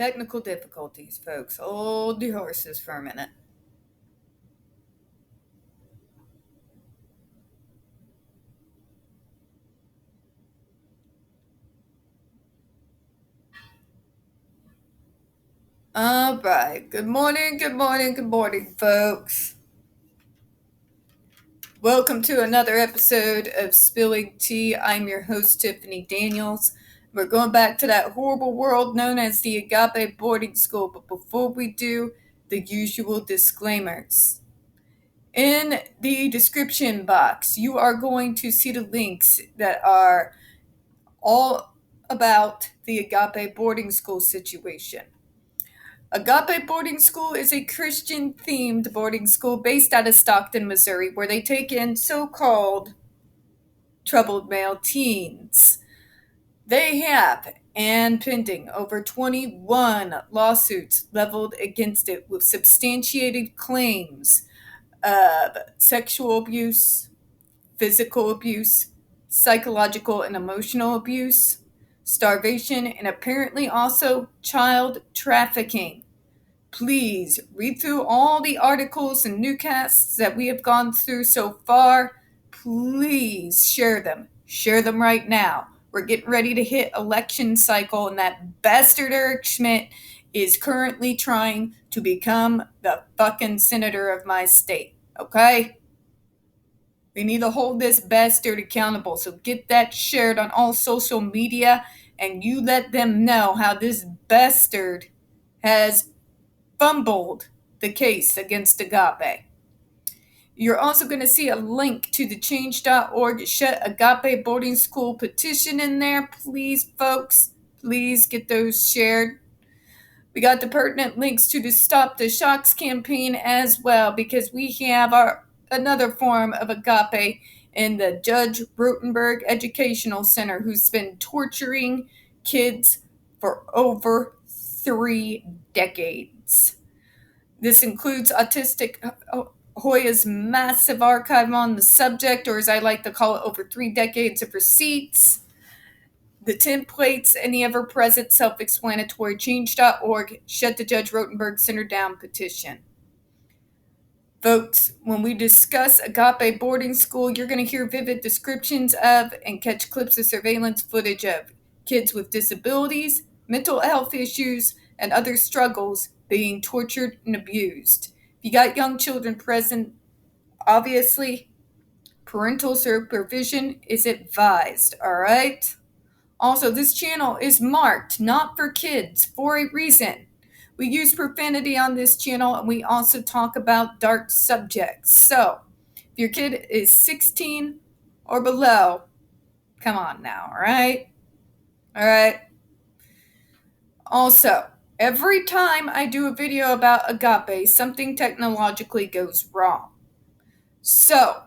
Technical difficulties, folks. Hold your horses for a minute. All right. Good morning, folks. Welcome to another episode of Spilling Tea. I'm your host, Tiffany Daniels. We're going back to that horrible world known as the Agape boarding school, but before we do, the usual disclaimers. In the description box, you are going to see the links that are all about the Agape boarding school situation. Agape Boarding School is a Christian-themed boarding school based out of Stockton, Missouri, where they take in so-called troubled male teens. They have, and pending, over 21 lawsuits leveled against it with substantiated claims of sexual abuse, physical abuse, psychological and emotional abuse, starvation, and apparently also child trafficking. Please read through all the articles and newscasts that we have gone through so far. Please share them. Share them right now. We're getting ready to hit election cycle, and that bastard Eric Schmitt is currently trying to become the fucking senator of my state. Okay? We need to hold this bastard accountable. So get that shared on all social media, and you let them know how this bastard has fumbled the case against Agape. You're also going to see a link to the change.org Shut Agape Boarding School petition in there. Please, folks, please get those shared. We got the pertinent links to the Stop the Shocks campaign as well, because we have another form of Agape in the Judge Rotenberg Educational Center, who's been torturing kids for over 3 decades. This includes Autistic Hoya's massive archive on the subject, or as I like to call it, over 3 decades of receipts, the templates, and the ever-present self-explanatory change.org Shut the Judge Rotenberg Center Down petition. Folks, when we discuss Agape boarding school, you're going to hear vivid descriptions of and catch clips of surveillance footage of kids with disabilities, mental health issues, and other struggles being tortured and abused. If you got young children present, obviously, parental supervision is advised, all right? Also, this channel is marked not for kids for a reason. We use profanity on this channel, and we also talk about dark subjects. So, if your kid is 16 or below, come on now, all right? All right? Also, every time I do a video about Agape, something technologically goes wrong. So,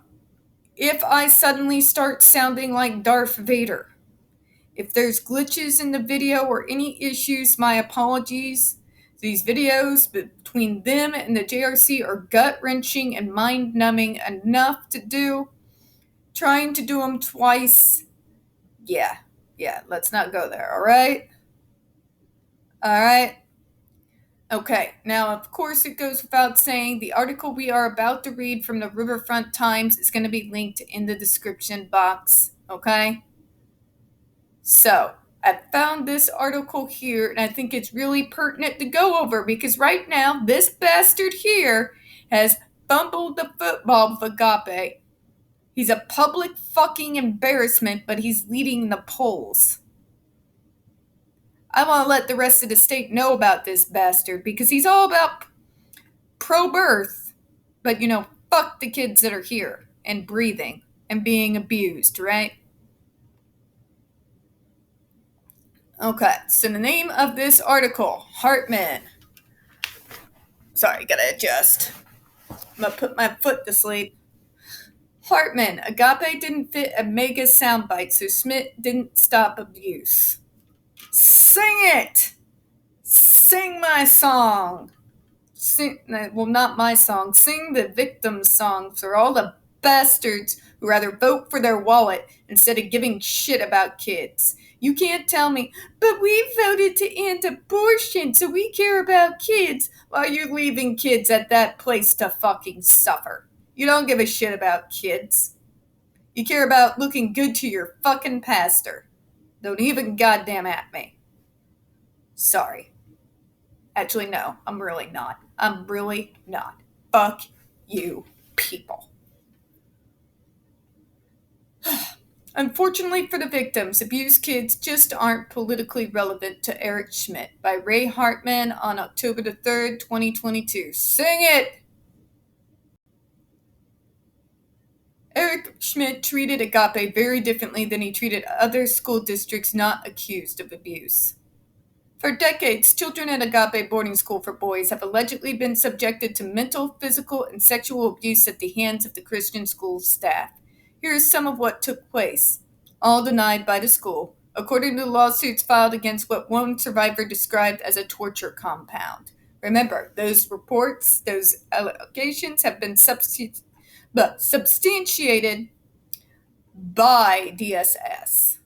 if I suddenly start sounding like Darth Vader, if there's glitches in the video or any issues, my apologies. These videos between them and the JRC are gut-wrenching and mind-numbing enough to do. Trying to do them twice, yeah, let's not go there, all right? All right. Okay, now of course it goes without saying, the article we are about to read from the Riverfront Times is going to be linked in the description box, okay? So, I found this article here, and I think it's really pertinent to go over, because right now, this bastard here has fumbled the football with Agape. He's a public fucking embarrassment, but he's leading the polls. I want to let the rest of the state know about this bastard, because he's all about pro-birth, but, fuck the kids that are here and breathing and being abused, right? Okay, so the name of this article, Hartman. Sorry, gotta adjust. I'm gonna put my foot to sleep. Hartman, Agape didn't fit a mega soundbite, so Schmitt didn't stop abuse. Sing it! Sing my song! Well, not my song. Sing the victim's song for all the bastards who rather vote for their wallet instead of giving shit about kids. You can't tell me, but we voted to end abortion, so we care about kids, while you're leaving kids at that place to fucking suffer. You don't give a shit about kids. You care about looking good to your fucking pastor. Don't even goddamn at me. Sorry. Actually, no, I'm really not. I'm really not. Fuck you, people. Unfortunately for the victims, abused kids just aren't politically relevant to Eric Schmitt by Ray Hartman on October the 3rd, 2022. Sing it! Eric Schmitt treated Agape very differently than he treated other school districts not accused of abuse. For decades, children at Agape boarding school for boys have allegedly been subjected to mental, physical, and sexual abuse at the hands of the Christian school staff. Here is some of what took place, all denied by the school, according to lawsuits filed against what one survivor described as a torture compound. Remember, those reports, those allegations have been substantiated by DSS.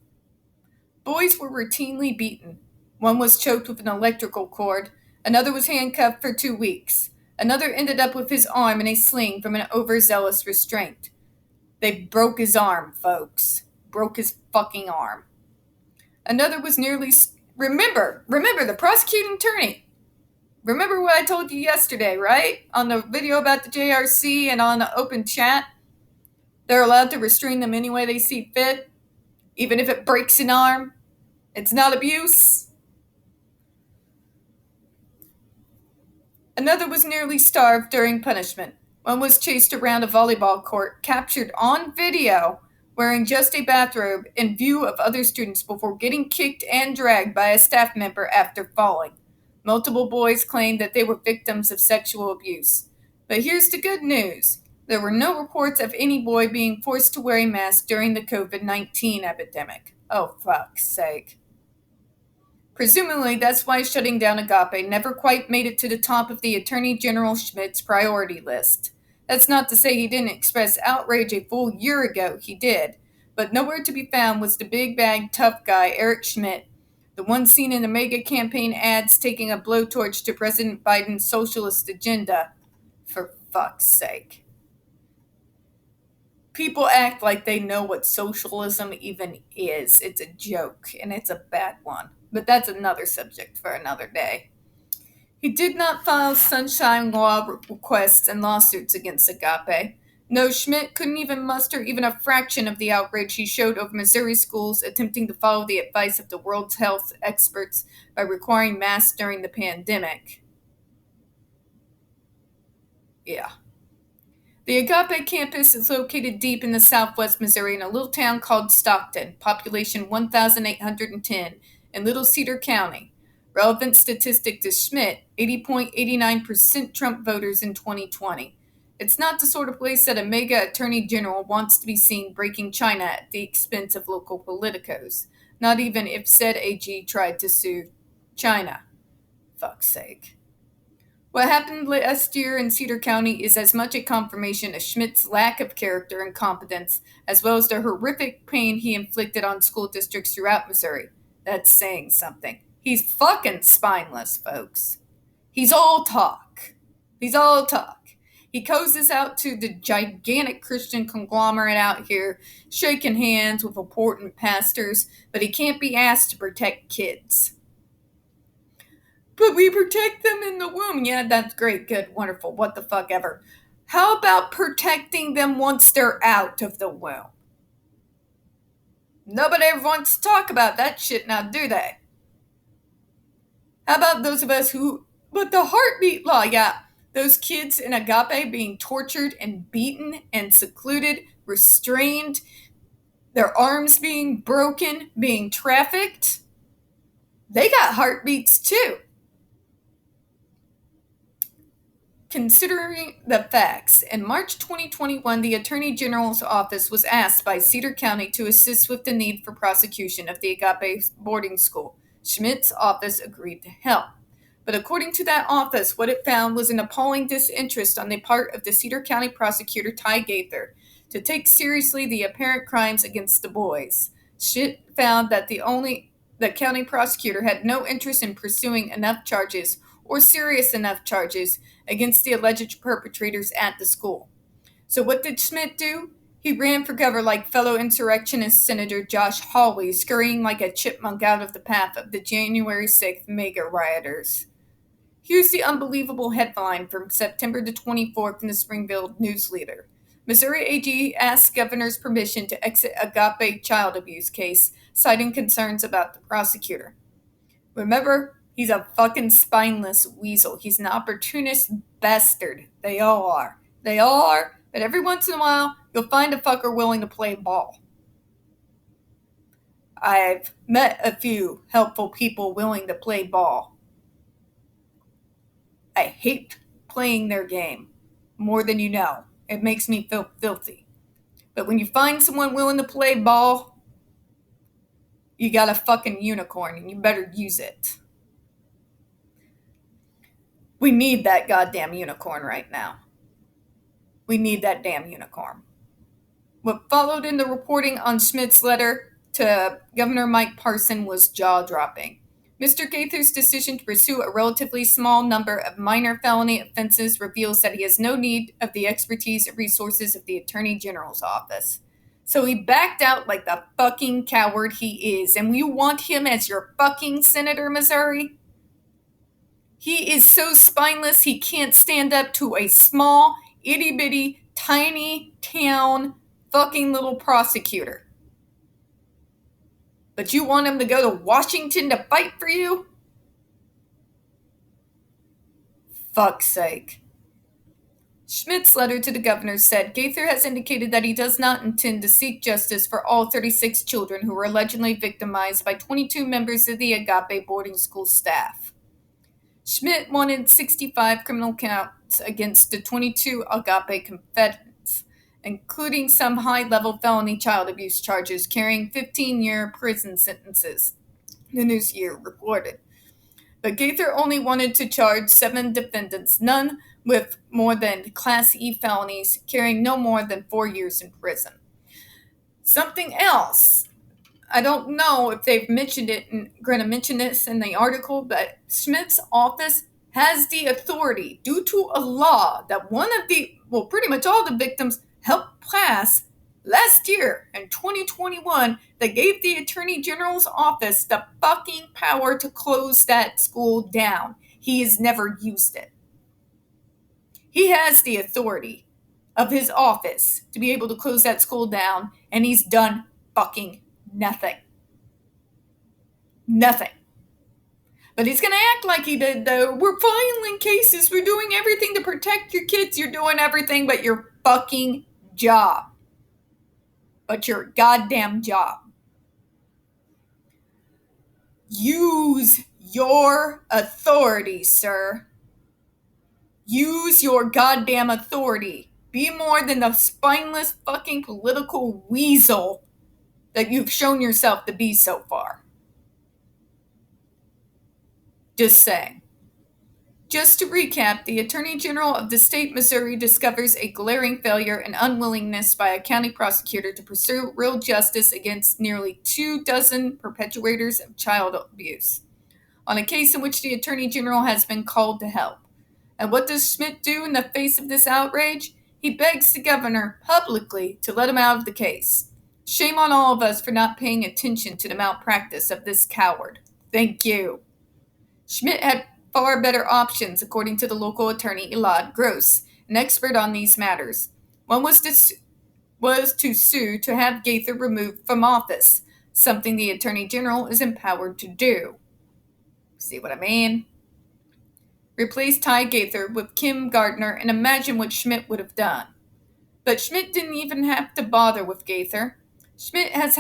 Boys were routinely beaten. One was choked with an electrical cord. Another was handcuffed for 2 weeks. Another ended up with his arm in a sling from an overzealous restraint. They broke his arm, folks. Broke his fucking arm. Another was nearly... Remember, the prosecuting attorney. Remember what I told you yesterday, right? On the video about the JRC and on the open chat? They're allowed to restrain them any way they see fit, even if it breaks an arm. It's not abuse. Another was nearly starved during punishment. One was chased around a volleyball court, captured on video, wearing just a bathrobe in view of other students before getting kicked and dragged by a staff member after falling. Multiple boys claimed that they were victims of sexual abuse. But here's the good news. There were no reports of any boy being forced to wear a mask during the COVID-19 epidemic. Oh, fuck's sake. Presumably, that's why shutting down Agape never quite made it to the top of the Attorney General Schmitt's priority list. That's not to say he didn't express outrage a full year ago, he did. But nowhere to be found was the big bag tough guy, Eric Schmitt, the one seen in the mega campaign ads taking a blowtorch to President Biden's socialist agenda. For fuck's sake. People act like they know what socialism even is. It's a joke, and it's a bad one. But that's another subject for another day. He did not file sunshine law requests and lawsuits against Agape. No, Schmitt couldn't even muster even a fraction of the outrage he showed over Missouri schools attempting to follow the advice of the world's health experts by requiring masks during the pandemic. Yeah. The Agape campus is located deep in the southwest Missouri in a little town called Stockton, population 1,810, in Little Cedar County. Relevant statistic to Schmitt, 80.89% Trump voters in 2020. It's not the sort of place that a mega attorney general wants to be seen breaking China at the expense of local politicos, not even if said AG tried to sue China. Fuck's sake. What happened last year in Cedar County is as much a confirmation of Schmitt's lack of character and competence, as well as the horrific pain he inflicted on school districts throughout Missouri. That's saying something. He's fucking spineless, folks. He's all talk. He cozies out to the gigantic Christian conglomerate out here, shaking hands with important pastors, but he can't be asked to protect kids. But we protect them in the womb. Yeah, that's great, good, wonderful, what the fuck ever. How about protecting them once they're out of the womb? Nobody ever wants to talk about that shit now, do they? How about those of us who... But the heartbeat law, yeah. Those kids in Agape being tortured and beaten and secluded, restrained, their arms being broken, being trafficked. They got heartbeats too. Considering the facts, in March 2021, the Attorney General's office was asked by Cedar County to assist with the need for prosecution of the Agape boarding school. Schmitt's office agreed to help. But according to that office, what it found was an appalling disinterest on the part of the Cedar County prosecutor Ty Gaither. to take seriously the apparent crimes against the boys. Schmitt found that the county prosecutor had no interest in pursuing enough charges or serious enough charges against the alleged perpetrators at the school. So what did Schmitt do? He ran for cover like fellow insurrectionist Senator Josh Hawley, scurrying like a chipmunk out of the path of the January 6th mega rioters. Here's the unbelievable headline from September the 24th in the Springfield News Leader. Missouri AG asks governor's permission to exit Agape child abuse case, citing concerns about the prosecutor. Remember, he's a fucking spineless weasel. He's an opportunist bastard. They all are. They all are, but every once in a while, you'll find a fucker willing to play ball. I've met a few helpful people willing to play ball. I hate playing their game more than you know. It makes me feel filthy. But when you find someone willing to play ball, you got a fucking unicorn and you better use it. We need that goddamn unicorn right now. We need that damn unicorn. What followed in the reporting on Schmitt's letter to Governor Mike Parson was jaw-dropping. Mr. Gaither's decision to pursue a relatively small number of minor felony offenses reveals that he has no need of the expertise and resources of the Attorney General's office. So he backed out like the fucking coward he is, and you want him as your fucking Senator, Missouri? He is so spineless he can't stand up to a small, itty-bitty, tiny town fucking little prosecutor. But you want him to go to Washington to fight for you? Fuck's sake. Schmitt's letter to the governor said Gaither has indicated that he does not intend to seek justice for all 36 children who were allegedly victimized by 22 members of the Agape boarding school staff. Schmitt wanted 65 criminal counts against the 22 Agape confederates, including some high-level felony child abuse charges carrying 15-year prison sentences, the News Year reported. But Gaither only wanted to charge 7 defendants, none with more than Class E felonies carrying no more than 4 years in prison. Something else. I don't know if they've mentioned it, and going to mention this in the article, but Schmitt's office has the authority, due to a law that pretty much all the victims helped pass last year in 2021, that gave the Attorney General's office the fucking power to close that school down. He has never used it. He has the authority of his office to be able to close that school down, and he's done fucking nothing. Nothing. But he's going to act like he did, though. We're filing cases. We're doing everything to protect your kids. You're doing everything but your fucking job. But your goddamn job. Use your authority, sir. Use your goddamn authority. Be more than the spineless fucking political weasel that you've shown yourself to be so far. Just saying. Just to recap, the Attorney General of the state Missouri discovers a glaring failure and unwillingness by a county prosecutor to pursue real justice against nearly 24 perpetrators of child abuse, on a case in which the Attorney General has been called to help. And what does Schmitt do in the face of this outrage? He begs the governor publicly to let him out of the case. Shame on all of us for not paying attention to the malpractice of this coward. Thank you. Schmitt had far better options, according to the local attorney Elad Gross, an expert on these matters. One was to sue to have Gaither removed from office, something the Attorney General is empowered to do. See what I mean? Replace Ty Gaither with Kim Gardner and imagine what Schmitt would have done. But Schmitt didn't even have to bother with Gaither. Schmitt has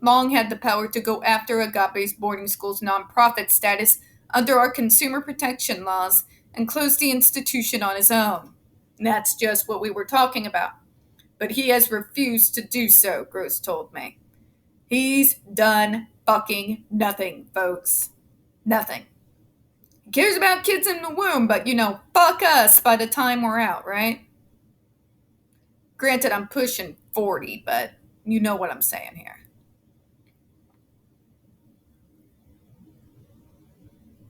long had the power to go after Agape's boarding school's nonprofit status under our consumer protection laws and close the institution on his own. And that's just what we were talking about. But he has refused to do so, Gross told me. He's done fucking nothing, folks. Nothing. He cares about kids in the womb, but fuck us by the time we're out, right? Granted, I'm pushing 40, but you know what I'm saying here.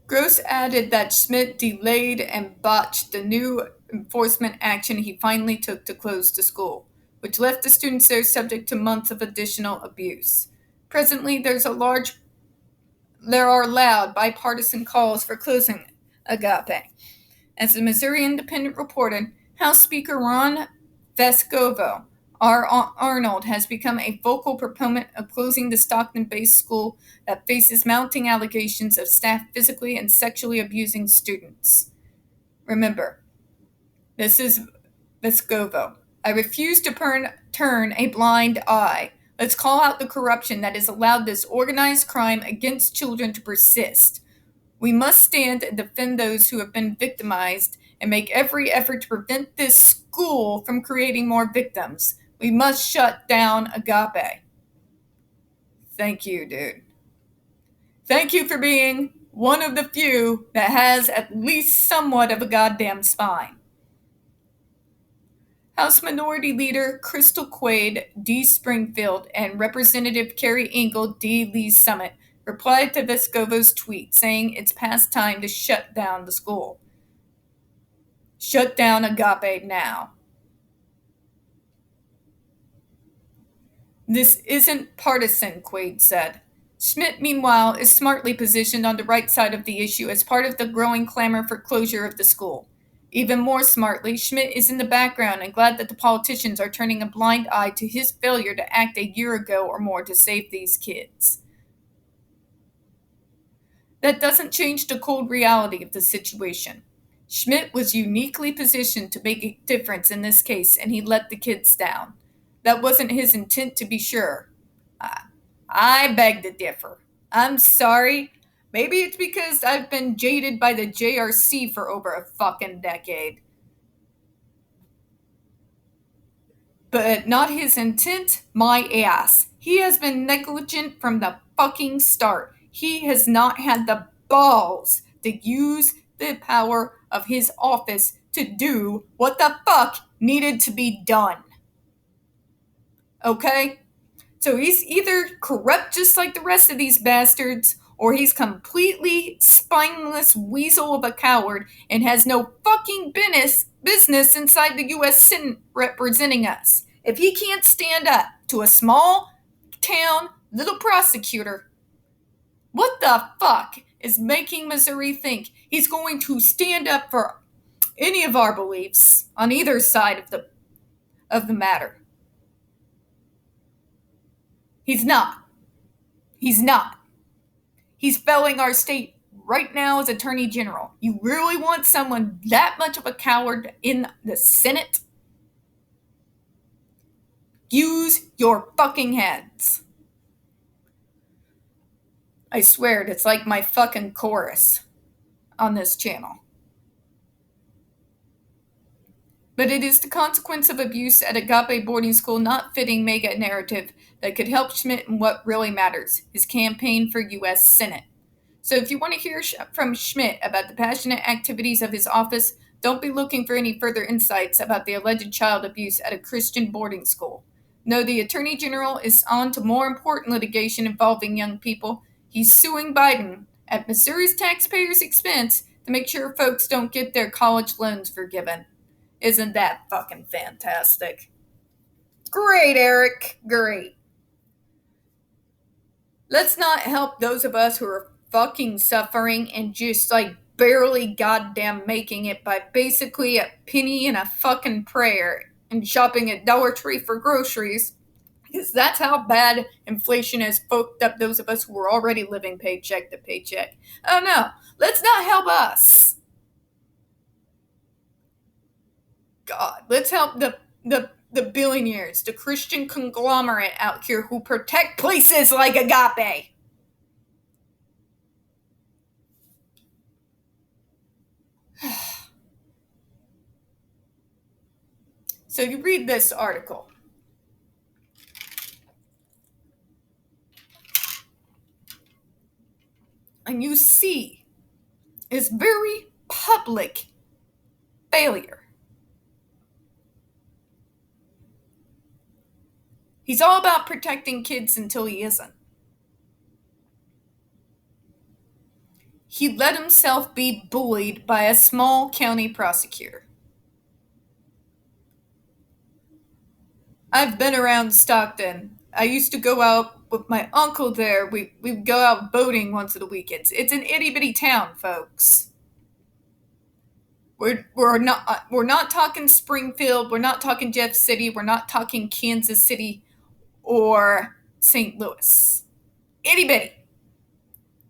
Gross added that Schmitt delayed and botched the new enforcement action he finally took to close the school, which left the students there subject to months of additional abuse. Presently, there are loud bipartisan calls for closing Agape. As the Missouri Independent reported, House Speaker Ron Vescovo R. Arnold has become a vocal proponent of closing the Stockton-based school that faces mounting allegations of staff physically and sexually abusing students. Remember, this is Vescovo. I refuse to turn a blind eye. Let's call out the corruption that has allowed this organized crime against children to persist. We must stand and defend those who have been victimized and make every effort to prevent this school from creating more victims. We must shut down Agape. Thank you, dude. Thank you for being one of the few that has at least somewhat of a goddamn spine. House Minority Leader Crystal Quaid D. Springfield and Representative Carrie Engel D. Lee Summit replied to Vescovo's tweet saying it's past time to shut down the school. Shut down Agape now. This isn't partisan, Quaid said. Schmitt, meanwhile, is smartly positioned on the right side of the issue as part of the growing clamor for closure of the school. Even more smartly, Schmitt is in the background and glad that the politicians are turning a blind eye to his failure to act a year ago or more to save these kids. That doesn't change the cold reality of the situation. Schmitt was uniquely positioned to make a difference in this case, and he let the kids down. That wasn't his intent, to be sure. I beg to differ. I'm sorry. Maybe it's because I've been jaded by the JRC for over a fucking decade. But not his intent, my ass. He has been negligent from the fucking start. He has not had the balls to use the power of his office to do what the fuck needed to be done. Okay? So he's either corrupt just like the rest of these bastards, or he's completely spineless weasel of a coward and has no fucking business inside the U.S. Senate representing us. If he can't stand up to a small town little prosecutor, what the fuck is making Missouri think he's going to stand up for any of our beliefs on either side of the matter? He's not. He's not. He's failing our state right now as Attorney General. You really want someone that much of a coward in the Senate? Use your fucking heads. I swear it's like my fucking chorus on this channel. But it is the consequence of abuse at Agape boarding school not fitting mega narrative that could help Schmitt in what really matters, his campaign for U.S. Senate. So if you want to hear from Schmitt about the passionate activities of his office, don't be looking for any further insights about the alleged child abuse at a Christian boarding school. No, the Attorney General is on to more important litigation involving young people. He's suing Biden at Missouri's taxpayers' expense to make sure folks don't get their college loans forgiven. Isn't that fucking fantastic? Great, Eric. Great. Let's not help those of us who are fucking suffering and just like barely goddamn making it by basically a penny and a fucking prayer and shopping at Dollar Tree for groceries, because that's how bad inflation has fucked up those of us who are already living paycheck to paycheck. Oh no, let's not help us. God, let's help the billionaires, the Christian conglomerate out here who protect places like Agape. So you read this article. And you see is very public failure. He's all about protecting kids until he isn't. He let himself be bullied by a small county prosecutor. I've been around Stockton. I used to go out with my uncle there. We would go out boating once of the weekends. It's an itty bitty town, folks. We're not talking Springfield. We're not talking Jeff City. We're not talking Kansas City or St. Louis. Itty bitty.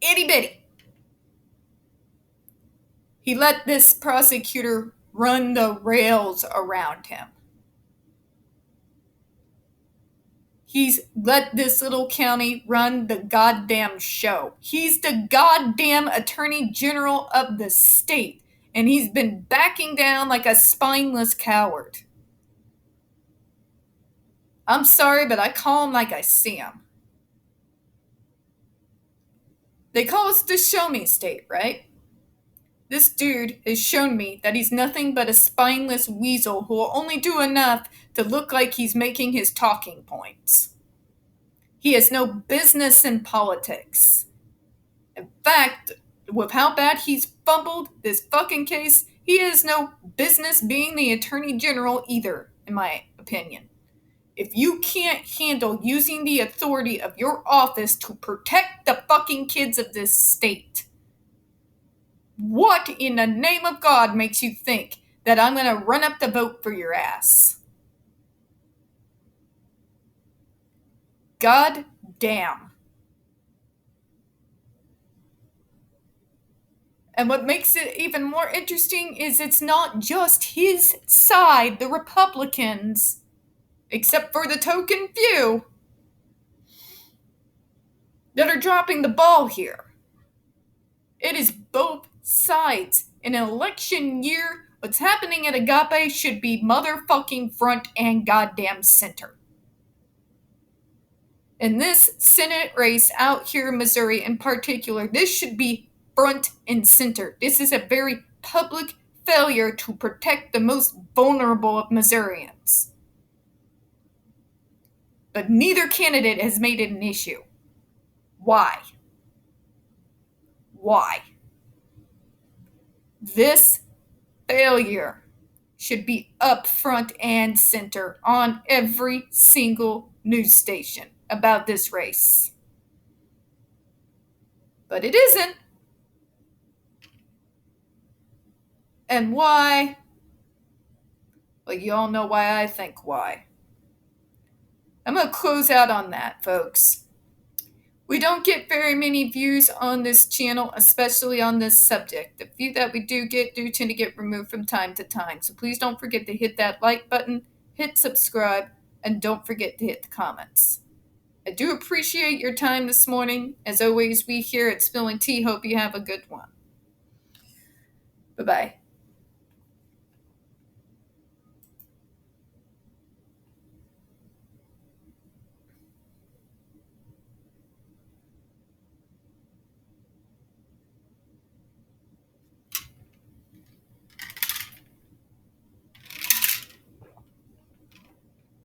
Itty bitty. He let this prosecutor run the rails around him. He's let this little county run the goddamn show. He's the goddamn attorney general of the state, and he's been backing down like a spineless coward. I'm sorry, but I call him like I see him. They call us the show me state, right? This dude has shown me that he's nothing but a spineless weasel who will only do enough to look like he's making his talking points. He has no business in politics. In fact, with how bad he's fumbled this fucking case, he has no business being the attorney general either, in my opinion. If you can't handle using the authority of your office to protect the fucking kids of this state, what in the name of God makes you think that I'm going to run up the vote for your ass? God damn. And what makes it even more interesting is it's not just his side, the Republicans, except for the token few, that are dropping the ball here. It is both sides. In an election year, what's happening at Agape should be motherfucking front and goddamn center. In this Senate race out here in Missouri in particular, this should be front and center. This is a very public failure to protect the most vulnerable of Missourians. But neither candidate has made it an issue. Why? Why? This failure should be up front and center on every single news station about this race. But it isn't. And why? Well, you all know why I think why. I'm going to close out on that, folks. We don't get very many views on this channel, especially on this subject. The few that we do get do tend to get removed from time to time. So please don't forget to hit that like button, hit subscribe, and don't forget to hit the comments. I do appreciate your time this morning. As always, we here at Spilling Tea hope you have a good one. Bye-bye.